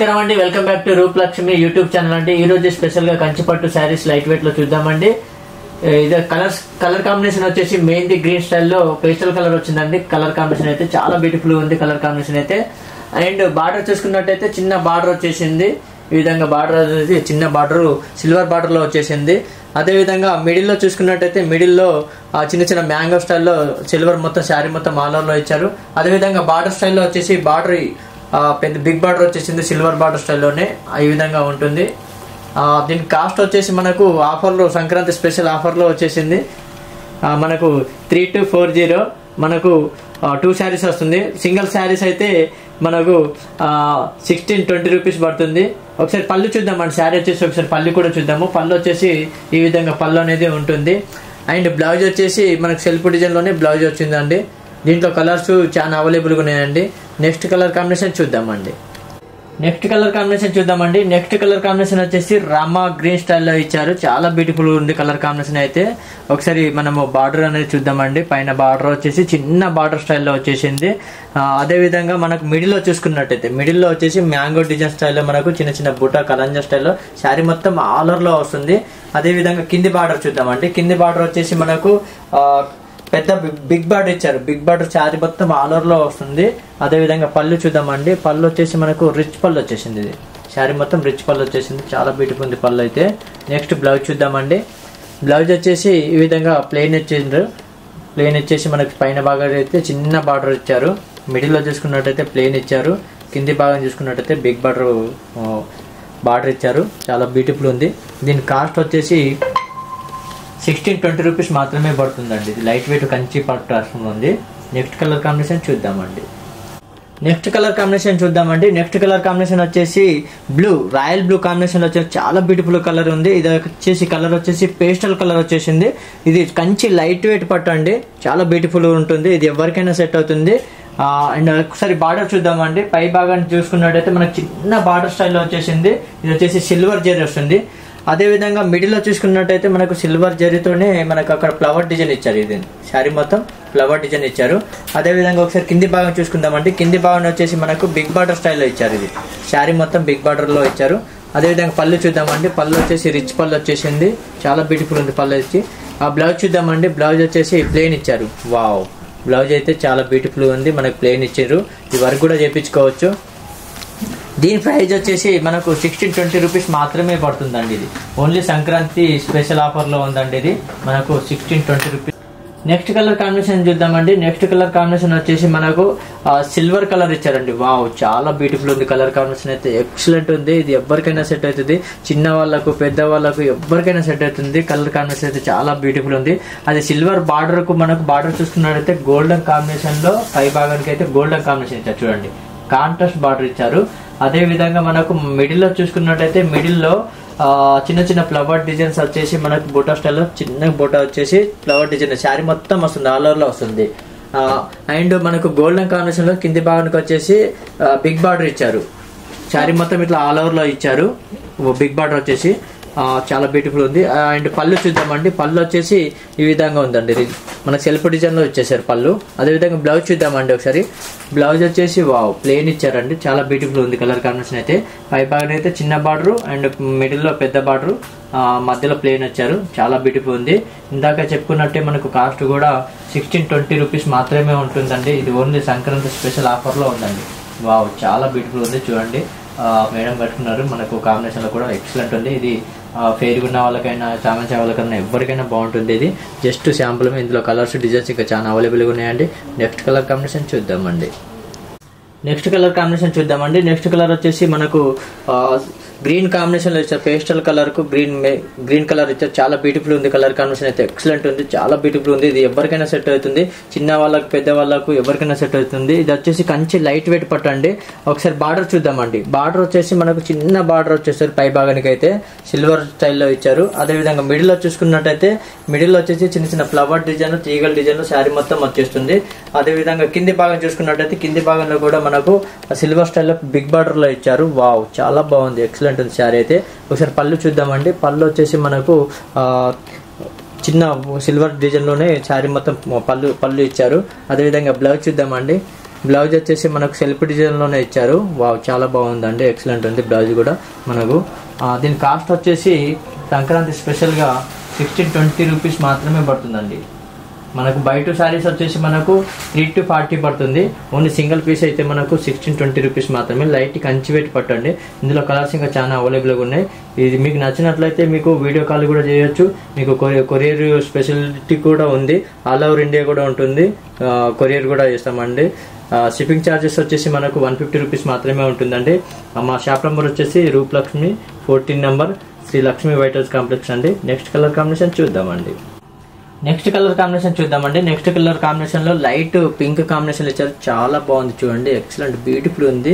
నమస్కారం అండి, welcome back to Rupalakshmi YouTube channel అండి. ఈ రోజు స్పెషల్ గా కంచిపట్టు శారీస్ లైట్ వెయిట్ లో చూద్దామండి. ఇది కలర్ కాంబినేషన్ వచ్చేసి మెహందీ గ్రీన్ స్టైల్లో పేస్టల్ కలర్ వచ్చిందండి. కలర్ కాంబినేషన్ అయితే చాలా బ్యూటిఫుల్ ఉంది. కలర్ కాంబినేషన్ అయితే అండ్ బార్డర్ చూసుకున్నట్టయితే చిన్న బార్డర్ వచ్చేసింది. ఈ విధంగా బార్డర్ అనేది చిన్న బార్డర్ సిల్వర్ బార్డర్ లో వచ్చేసింది. అదే విధంగా మిడిల్ లో చూసుకున్నట్టయితే మిడిల్ లో చిన్న చిన్న మ్యాంగో స్టైల్లో సిల్వర్ మొత్తం శారీ మొత్తం ఆల్ ఓవర్ లో ఇచ్చారు. అదే విధంగా బార్డర్ స్టైల్లో వచ్చేసి బార్డర్ పెద్ద బిగ్ బార్డర్ వచ్చేసింది సిల్వర్ బార్డర్ స్టైల్లోనే ఈ విధంగా ఉంటుంది. దీని కాస్ట్ వచ్చేసి మనకు ఆఫర్లో సంక్రాంతి స్పెషల్ ఆఫర్లో వచ్చేసింది. మనకు 3240 మనకు 2 శారీస్ వస్తుంది. సింగిల్ శారీస్ అయితే మనకు 1620 రూపీస్ పడుతుంది. ఒకసారి పళ్ళు చూద్దామండి. శారీ వచ్చేసి ఒకసారి పళ్ళు కూడా చూద్దాము. పళ్ళు వచ్చేసి ఈ విధంగా పళ్ళు అనేది ఉంటుంది. అండ్ బ్లౌజ్ వచ్చేసి మనకు సెల్ఫ్ డిజైన్లోనే బ్లౌజ్ వచ్చిందండి. దీంట్లో కలర్స్ చాలా అవైలబుల్గా ఉన్నాయండి. నెక్స్ట్ కలర్ కాంబినేషన్ చూద్దామండి. నెక్స్ట్ కలర్ కాంబినేషన్ వచ్చేసి రామా గ్రీన్ స్టైల్లో ఇచ్చారు. చాలా బ్యూటిఫుల్ ఉంది కలర్ కాంబినేషన్ అయితే. ఒకసారి మనము బార్డర్ అనేది చూద్దామండి. పైన బార్డర్ వచ్చేసి చిన్న బార్డర్ స్టైల్లో వచ్చేసింది. అదే విధంగా మనకు మిడిల్ లో చూసుకున్నట్టయితే మిడిల్ లో వచ్చేసి మ్యాంగో డిజైన్ స్టైల్లో మనకు చిన్న చిన్న బుట్ట కలంజా స్టైల్లో శారీ మొత్తం ఆల్ ఓవర్ లో వస్తుంది. అదే విధంగా కింది బార్డర్ చూద్దామండి. కింది బార్డర్ వచ్చేసి మనకు పెద్ద బిగ్ బార్డర్ ఇచ్చారు. బిగ్ బార్డర్ శారీ మొత్తం ఆల్ ఓవర్ లో వస్తుంది. అదే విధంగా పళ్ళు చూద్దామండి. పళ్ళు వచ్చేసి మనకు రిచ్ పళ్ళు వచ్చేసింది. ఇది శారీ మొత్తం రిచ్ పళ్ళు వచ్చేసింది. చాలా బ్యూటిఫుల్ ఉంది పళ్ళు అయితే. నెక్స్ట్ బ్లౌజ్ చూద్దామండి. బ్లౌజ్ వచ్చేసి ఈ విధంగా ప్లెయిన్ ఇచ్చిండ్రు. ప్లెయిన్ వచ్చేసి మనకి పైన భాగం అయితే చిన్న బార్డర్ ఇచ్చారు. మిడిల్ లో చూసుకున్నట్టయితే ప్లెయిన్ ఇచ్చారు. కింది భాగం చూసుకున్నట్టయితే బిగ్ బార్డర్ ఇచ్చారు. చాలా బ్యూటిఫుల్ ఉంది. దీని కాస్ట్ వచ్చేసి 1620 రూపీస్ మాత్రమే పడుతుందండి. ఇది లైట్ వెయిట్ కంచి పట్టు రాష్ట్రంలో ఉంది. నెక్స్ట్ కలర్ కాంబినేషన్ చూద్దామండి. నెక్స్ట్ కలర్ కాంబినేషన్ వచ్చేసి బ్లూ రాయల్ బ్లూ కాంబినేషన్ వచ్చేసి చాలా బ్యూటిఫుల్ కలర్ ఉంది. ఇది వచ్చేసి కలర్ వచ్చేసి పేస్టల్ కలర్ వచ్చేసింది. ఇది కంచి లైట్ వెయిట్ పట్టు అండి. చాలా బ్యూటిఫుల్ ఉంటుంది. ఇది ఎవరికైనా సెట్ అవుతుంది. అండ్ ఒకసారి బార్డర్ చూద్దామండి. పై భాగాన్ని చూసుకున్నట్టయితే మనకు చిన్న బార్డర్ స్టైల్లో వచ్చేసింది. ఇది వచ్చేసి సిల్వర్ జరీ వస్తుంది. అదే విధంగా మిడిల్ లో చూసుకున్నట్టయితే మనకు సిల్వర్ జరీతోనే మనకు అక్కడ ఫ్లవర్ డిజైన్ ఇచ్చారు. ఇది శారీ మొత్తం ఫ్లవర్ డిజైన్ ఇచ్చారు. అదే విధంగా ఒకసారి కింది భాగం చూసుకుందామంటే కింది భాగం వచ్చేసి మనకు బిగ్ బార్డర్ స్టైల్లో ఇచ్చారు. ఇది శారీ మొత్తం బిగ్ బార్డర్ లో ఇచ్చారు. అదే విధంగా పళ్ళు చూద్దామండి. పళ్ళు వచ్చేసి రిచ్ పళ్ళు వచ్చేసింది. చాలా బ్యూటిఫుల్ ఉంది పళ్ళు వచ్చి. ఆ బ్లౌజ్ చూద్దామండి. బ్లౌజ్ వచ్చేసి ప్లెయిన్ ఇచ్చారు. వావ్, బ్లౌజ్ అయితే చాలా బ్యూటిఫుల్ ఉంది. మనకు ప్లెయిన్ ఇచ్చారు. ఈ వర్క్ కూడా చేయించుకోవచ్చు. దీని ప్రైస్ వచ్చేసి మనకు 1620 రూపీస్ మాత్రమే పడుతుందండి. ఇది ఓన్లీ సంక్రాంతి స్పెషల్ ఆఫర్లో ఉందండి. ఇది మనకు 1620 రూపీస్. నెక్స్ట్ కలర్ కాంబినేషన్ చూద్దామండి. నెక్స్ట్ కలర్ కాంబినేషన్ వచ్చేసి మనకు సిల్వర్ కలర్ ఇచ్చారండి. వావ్, చాలా బ్యూటిఫుల్ ఉంది. కలర్ కాంబినేషన్ అయితే ఎక్సలెంట్ ఉంది. ఇది ఎవరికైనా సెట్ అవుతుంది. చిన్న వాళ్ళకు పెద్ద వాళ్ళకు ఎవరికైనా సెట్ అవుతుంది. కలర్ కాంబినేషన్ అయితే చాలా బ్యూటిఫుల్ ఉంది. అది సిల్వర్ బార్డర్ కు మనకు బార్డర్ చూసుకున్నట్టయితే గోల్డెన్ కాంబినేషన్ లో పై భాగానికి అయితే గోల్డెన్ కాంబినేషన్ ఇచ్చారు. చూడండి, కాంట్రాస్ట్ బార్డర్ ఇచ్చారు. అదే విధంగా మనకు మిడిల్ లో చూసుకున్నట్టయితే మిడిల్ లో చిన్న చిన్న ఫ్లవర్ డిజైన్స్ వచ్చేసి మనకు బోటా స్టైల్లో చిన్న బోటా వచ్చేసి ఫ్లవర్ డిజైన్ శారీ మొత్తం వస్తుంది. ఆల్ ఓవర్ లో వస్తుంది. అండ్ మనకు గోల్డెన్ కాంబినేషన్ లో కింది భాగానికి వచ్చేసి బిగ్ బార్డర్ ఇచ్చారు. శారీ మొత్తం ఇట్లా ఆల్ ఓవర్ లో ఇచ్చారు. బిగ్ బార్డర్ వచ్చేసి చాలా బ్యూటిఫుల్ ఉంది. అండ్ పళ్ళు చూద్దామండి. పళ్ళు వచ్చేసి ఈ విధంగా ఉందండి. ఇది మనకు సెల్ఫ్ డిజైన్ లో ఇచ్చేసారు పళ్ళు. అదే విధంగా బ్లౌజ్ చూద్దామండి ఒకసారి. బ్లౌజ్ వచ్చేసి వావ్, ప్లెయిన్ ఇచ్చారండి. చాలా బ్యూటిఫుల్ ఉంది కలర్ కాంబినేషన్ అయితే. పై భాగం అయితే చిన్న బార్డర్ అండ్ మిడిల్ లో పెద్ద బార్డర్, మధ్యలో ప్లెయిన్ వచ్చారు. చాలా బ్యూటిఫుల్ ఉంది. ఇందాక చెప్పుకున్నట్టే మనకు కాస్ట్ కూడా 1620 రూపీస్ మాత్రమే ఉంటుందండి. ఇది ఓన్లీ సంక్రాంతి స్పెషల్ ఆఫర్ లో ఉందండి. వావ్, చాలా బ్యూటిఫుల్ ఉంది. చూడండి, మేడం కట్టుకున్నారు. మనకు కాంబినేషన్ లో కూడా ఎక్సలెంట్ ఉంది. ఇది ఫెయిర్ ఉన్న వాళ్ళకైనా చామంతి వాళ్ళకైనా ఎవరికైనా బాగుంటుంది. ఇది జస్ట్ శాంపుల్. ఇందులో కలర్స్ డిజైన్స్ ఇంకా చాలా అవైలబుల్గా ఉన్నాయండి. నెక్స్ట్ కలర్ కాంబినేషన్ చూద్దామండి. నెక్స్ట్ కలర్ వచ్చేసి మనకు గ్రీన్ కాంబినేషన్ లో ఇచ్చారు. పేస్టల్ కలర్ కు గ్రీన్ కలర్ ఇచ్చారు. చాలా బ్యూటిఫుల్ ఉంది. కలర్ కాంబినేషన్ అయితే ఎక్సలెంట్ ఉంది. చాలా బ్యూటిఫుల్ ఉంది. ఇది ఎవరికైనా సెట్ అవుతుంది. చిన్న వాళ్ళకు పెద్ద వాళ్ళకు ఎవరికైనా సెట్ అవుతుంది. ఇది వచ్చేసి కంచి లైట్ వెయిట్ పట్టు అండి. ఒకసారి బార్డర్ చూద్దామండి. బార్డర్ వచ్చేసి మనకు చిన్న బార్డర్ వచ్చేసారు. పై భాగానికి అయితే సిల్వర్ స్టైల్లో ఇచ్చారు. అదే విధంగా మిడిల్ లో చూసుకున్నట్టయితే మిడిల్ వచ్చేసి చిన్న చిన్న ఫ్లవర్ డిజైన్, తీగల డిజైన్ శారీ మొత్తం వచ్చేస్తుంది. అదే విధంగా కింది భాగం చూసుకున్నట్టయితే కింది భాగంలో కూడా మనకు సిల్వర్ స్టైల్లో బిగ్ బార్డర్ లో ఇచ్చారు. వావ్, చాలా బాగుంది. ఎక్సలెంట్ ఉంది శారీ అయితే. ఒకసారి పళ్ళు చూద్దామండి. పళ్ళు వచ్చేసి మనకు చిన్న సిల్వర్ డిజైన్ లోనే శారీ మొత్తం పళ్ళు ఇచ్చారు. అదే విధంగా బ్లౌజ్ చూద్దామండి. బ్లౌజ్ వచ్చేసి మనకు సెల్ఫ్ డిజైన్లోనే ఇచ్చారు. వావ్, చాలా బాగుందండి, ఎక్సలెంట్ ఉంది బ్లౌజ్ కూడా మనకు. దీని కాస్ట్ వచ్చేసి సంక్రాంతి స్పెషల్గా 1620 రూపీస్ మాత్రమే పడుతుందండి. మనకు బయట శారీస్ వచ్చేసి మనకు 3 to 40 పడుతుంది. ఓన్లీ సింగిల్ పీస్ అయితే మనకు 1620 రూపీస్ మాత్రమే. లైట్ కంచి పెట్టి పట్టండి. ఇందులో కలర్స్ ఇంకా చాలా అవైలబుల్గా ఉన్నాయి. ఇది మీకు నచ్చినట్లయితే మీకు వీడియో కాల్ కూడా చేయొచ్చు. మీకు కొరియర్ స్పెషాలిటీ కూడా ఉంది. ఆల్ ఓవర్ ఇండియా కూడా ఉంటుంది. కొరియర్ కూడా చేస్తామండి. షిప్పింగ్ ఛార్జెస్ వచ్చేసి మనకు 150 రూపీస్ మాత్రమే ఉంటుందండి. మా షాప్ నెంబర్ వచ్చేసి Rupalakshmi 14 number, Sri Lakshmi white house complex అండి. నెక్స్ట్ కలర్ కాంబినేషన్ చూద్దామండి. నెక్స్ట్ కలర్ కాంబినేషన్ లో లైట్ పింక్ కాంబినేషన్ ఇచ్చారు. చాలా బాగుంది చూడండి, ఎక్సలెంట్ బ్యూటిఫుల్ ఉంది.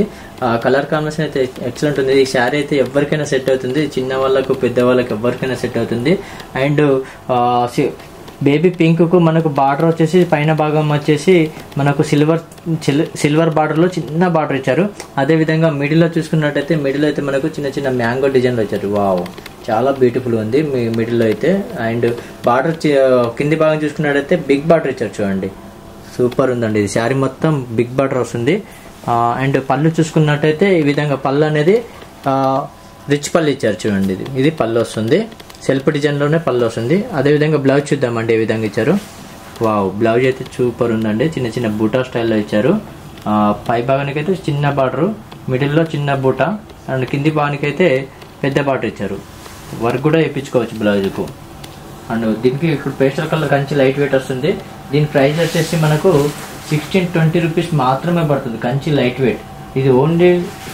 కలర్ కాంబినేషన్ అయితే ఎక్సలెంట్ ఉంది. ఈ శారీ అయితే ఎవరికైనా సెట్ అవుతుంది. చిన్న వాళ్ళకు పెద్ద వాళ్ళకి ఎవరికైనా సెట్ అవుతుంది. అండ్ బేబీ పింక్ కు మనకు బార్డర్ వచ్చేసి పైన భాగం వచ్చేసి మనకు సిల్వర్ బార్డర్ లో చిన్న బార్డర్ ఇచ్చారు. అదే విధంగా మిడిల్ లో చూసుకున్నట్టయితే మిడిల్ అయితే మనకు చిన్న చిన్న మ్యాంగో డిజైన్ వచ్చారు. వావ్, చాలా బ్యూటిఫుల్ ఉంది మిడిల్ లో అయితే. అండ్ బార్డర్ కింది భాగం చూసుకున్నట్టయితే బిగ్ బార్డర్ ఇచ్చారు చూడండి, సూపర్ ఉందండి. ఇది శారీ మొత్తం బిగ్ బార్డర్ వస్తుంది. అండ్ పళ్ళు చూసుకున్నట్టయితే ఈ విధంగా పళ్ళు అనేది రిచ్ పళ్ళు ఇచ్చారు చూడండి. ఇది పళ్ళు వస్తుంది, సెల్ఫ్ డిజైన్లోనే పళ్ళు వస్తుంది. అదేవిధంగా బ్లౌజ్ చూద్దామండి ఏ విధంగా ఇచ్చారు. వావ్, బ్లౌజ్ అయితే సూపర్ ఉందండి. చిన్న చిన్న బూటా స్టైల్లో ఇచ్చారు. పై భాగానికి అయితే చిన్న బార్డరు, మిడిల్లో చిన్న బూటా, అండ్ కింది భాగానికి అయితే పెద్ద బార్డర్ ఇచ్చారు. వర్క్ కూడా వేయించుకోవచ్చు బ్లౌజ్కు. అండ్ దీనికి ఇప్పుడు pastel colour Kanchi light weight వస్తుంది. దీని ప్రైస్ వచ్చేసి మనకు 1620 రూపీస్ మాత్రమే పడుతుంది. Kanchi light weight. ఇది ఓన్లీ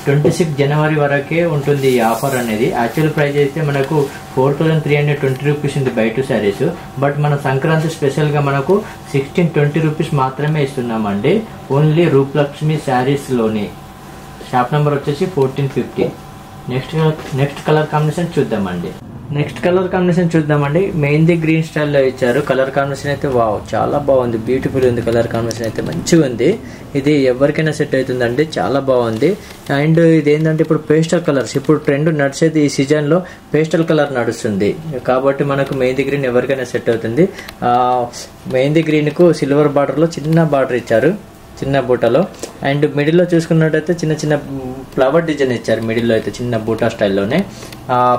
26 జనవరి వరకే ఉంటుంది ఈ ఆఫర్ అనేది. యాక్చువల్ ప్రైస్ అయితే మనకు 4320 రూపీస్ ఉంది బయట శారీస్. బట్ మన సంక్రాంతి స్పెషల్గా మనకు 1620 రూపీస్ మాత్రమే ఇస్తున్నామండి. ఓన్లీ రూపలక్ష్మి శారీస్లోని. షాప్ నెంబర్ వచ్చేసి 1450. నెక్స్ట్ కలర్ కాంబినేషన్ చూద్దామండి. మెహందీ గ్రీన్ స్టైల్లో ఇచ్చారు. కలర్ కాంబినేషన్ అయితే వావ్, చాలా బాగుంది, బ్యూటిఫుల్ ఉంది. కలర్ కాంబినేషన్ అయితే మంచిగా ఉంది. ఇది ఎవరికైనా సెట్ అవుతుందండి, చాలా బాగుంది. అండ్ ఇది ఏంటంటే ఇప్పుడు పేస్టల్ కలర్స్, ఇప్పుడు ట్రెండ్ నడిచేది ఈ సీజన్లో పేస్టల్ కలర్ నడుస్తుంది కాబట్టి మనకు మెహందీ గ్రీన్ ఎవరికైనా సెట్ అవుతుంది. మెహందీ గ్రీన్కు సిల్వర్ బార్డర్లో చిన్న బార్డర్ ఇచ్చారు, చిన్న బూటలో. అండ్ మిడిల్లో చూసుకున్నట్టయితే చిన్న చిన్న ఫ్లవర్ డిజైన్ ఇచ్చారు. మిడిల్లో అయితే చిన్న బూటా స్టైల్లోనే.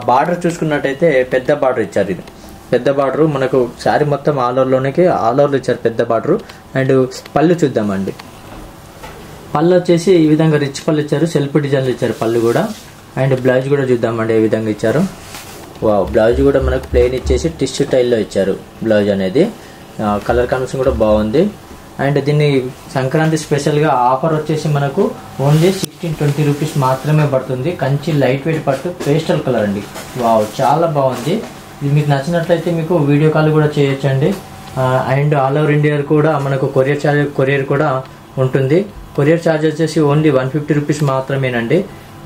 బార్డర్ చూసుకున్నట్టయితే పెద్ద బార్డర్ ఇచ్చారు. ఇది పెద్ద బార్డర్ మనకు శారీ మొత్తం ఆల్ ఓవర్లో ఇచ్చారు పెద్ద బార్డర్. అండ్ పళ్ళు చూద్దామండి. పళ్ళు వచ్చేసి ఈ విధంగా రిచ్ పళ్ళు ఇచ్చారు, సెల్ఫ్ డిజైన్లు ఇచ్చారు పళ్ళు కూడా. అండ్ బ్లౌజ్ కూడా చూద్దామండి ఏ విధంగా ఇచ్చారు. వావ్, బ్లౌజ్ కూడా మనకు ప్లెయిన్ ఇచ్చేసి టిష్యూ స్టైల్లో ఇచ్చారు బ్లౌజ్ అనేది. కలర్ కాంబినేషన్ కూడా బాగుంది. అండ్ దీన్ని సంక్రాంతి స్పెషల్గా ఆఫర్ వచ్చేసి మనకు ఓన్లీ 1620 రూపీస్ మాత్రమే పడుతుంది. కంచి లైట్ వెయిట్ పట్టు పేస్టల్ కలర్ అండి. వావ్, చాలా బాగుంది. ఇది మీకు నచ్చినట్లయితే మీకు వీడియో కాల్ కూడా చేయొచ్చండి. అండ్ ఆల్ ఓవర్ ఇండియా కూడా మనకు కొరియర్ కూడా ఉంటుంది. కొరియర్ ఛార్జ్ వచ్చేసి ఓన్లీ 150 రూపీస్ మాత్రమేనండి.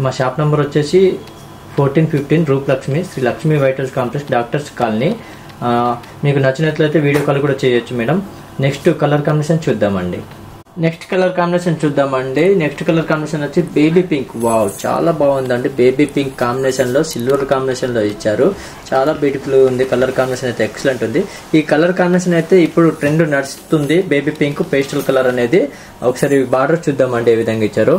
మా షాప్ నెంబర్ వచ్చేసి 1415 Rupalakshmi, Sri Lakshmi white house complex, doctors colony. మీకు నచ్చినట్లయితే వీడియో కాల్ కూడా చేయొచ్చు మేడం. నెక్స్ట్ కలర్ కాంబినేషన్ చూద్దామండి. నెక్స్ట్ కలర్ కాంబినేషన్ వచ్చి బేబీ పింక్. వావ్, చాలా బాగుందండి. బేబీ పింక్ కాంబినేషన్ లో సిల్వర్ కాంబినేషన్ లో ఇచ్చారు. చాలా బ్యూటిఫుల్ ఉంది. కలర్ కాంబినేషన్ అయితే ఎక్సలెంట్ ఉంది. ఈ కలర్ కాంబినేషన్ అయితే ఇప్పుడు ట్రెండ్ నడుస్తుంది. బేబీ పింక్ పేస్టల్ కలర్ అనేది. ఒకసారి బార్డర్ చూద్దామండి ఏ విధంగా ఇచ్చారు.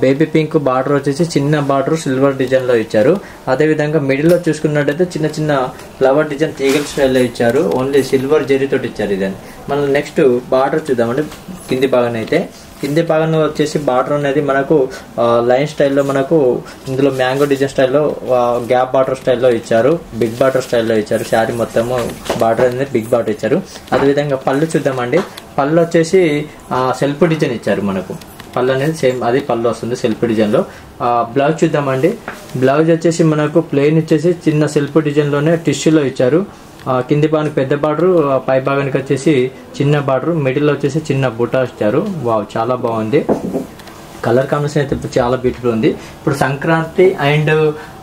బేబీ పింక్ బార్డర్ వచ్చేసి చిన్న బార్డర్ సిల్వర్ డిజైన్ లో ఇచ్చారు. అదే విధంగా మిడిల్ లో చూసుకున్నట్టయితే చిన్న చిన్న ఫ్లవర్ డిజైన్ తీగల స్టైల్లో ఇచ్చారు. ఓన్లీ సిల్వర్ జెరీతో ఇచ్చారు ఇదని. మనం నెక్స్ట్ బార్డర్ చూద్దామండి. కింది భాగంలో వచ్చేసి బార్డర్ అనేది మనకు లైన్ స్టైల్లో, మనకు ఇందులో మ్యాంగో డిజైన్ స్టైల్లో, గ్యాప్ బార్డర్ స్టైల్లో ఇచ్చారు, బిగ్ బార్డర్ స్టైల్లో ఇచ్చారు. శారీ మొత్తము బార్డర్ అనేది బిగ్ బార్డర్ ఇచ్చారు. అదేవిధంగా పళ్ళు చూద్దామండి. పళ్ళు వచ్చేసి సెల్ఫ్ డిజైన్ ఇచ్చారు. మనకు పళ్ళు అనేది సేమ్ అది పళ్ళు వస్తుంది సెల్ఫ్ డిజైన్లో. బ్లౌజ్ చూద్దామండి. బ్లౌజ్ వచ్చేసి మనకు ప్లెయిన్ ఇచ్చేసి చిన్న సెల్ఫ్ డిజైన్లోనే టిష్యూలో ఇచ్చారు. కింది భాగానికి పెద్ద బార్డర్, పై భాగానికి వచ్చేసి చిన్న బార్డర్, మిడిల్లో వచ్చేసి చిన్న బుటా ఇచ్చారు. వావ్, చాలా బాగుంది. కలర్ కాంబినేషన్ అయితే చాలా బ్యూటిఫుల్ ఉంది. ఇప్పుడు సంక్రాంతి అండ్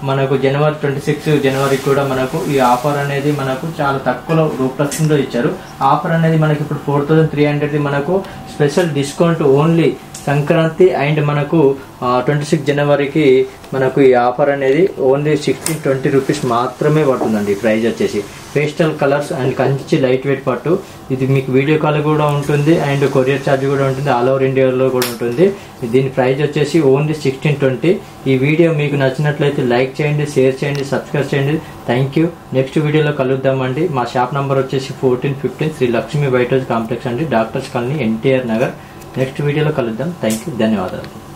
మనకు జనవరి 26 జనవరి కూడా మనకు ఈ ఆఫర్ అనేది మనకు చాలా తక్కువలో రూపలక్ష్మిలో ఇచ్చారు. ఆఫర్ అనేది మనకి ఇప్పుడు 4300 మనకు special discount only Sankranti and మనకు 26 జనవరికి మనకు ఈ ఆఫర్ అనేది ఓన్లీ 1620 రూపీస్ మాత్రమే పడుతుందండి. ప్రైస్ వచ్చేసి pastel colours and Kanchi light weight పట్టు. ఇది మీకు వీడియో కాల్ కూడా ఉంటుంది అండ్ కొరియర్ ఛార్జ్ కూడా ఉంటుంది, ఆల్ ఓవర్ ఇండియాలో కూడా ఉంటుంది. దీని ప్రైస్ వచ్చేసి ఓన్లీ 1620. ఈ వీడియో మీకు నచ్చినట్లయితే లైక్ చేయండి, షేర్ చేయండి, సబ్స్క్రైబ్ చేయండి. Thank you. నెక్స్ట్ వీడియోలో కలుద్దామండి. మా షాప్ నంబర్ వచ్చేసి 1415 Shri Lakshmi white house complex అండి, doctors colony, NTR Nagar. Next వీడియోలో కలుద్దాం. థ్యాంక్ యూ, ధన్యవాదాలు.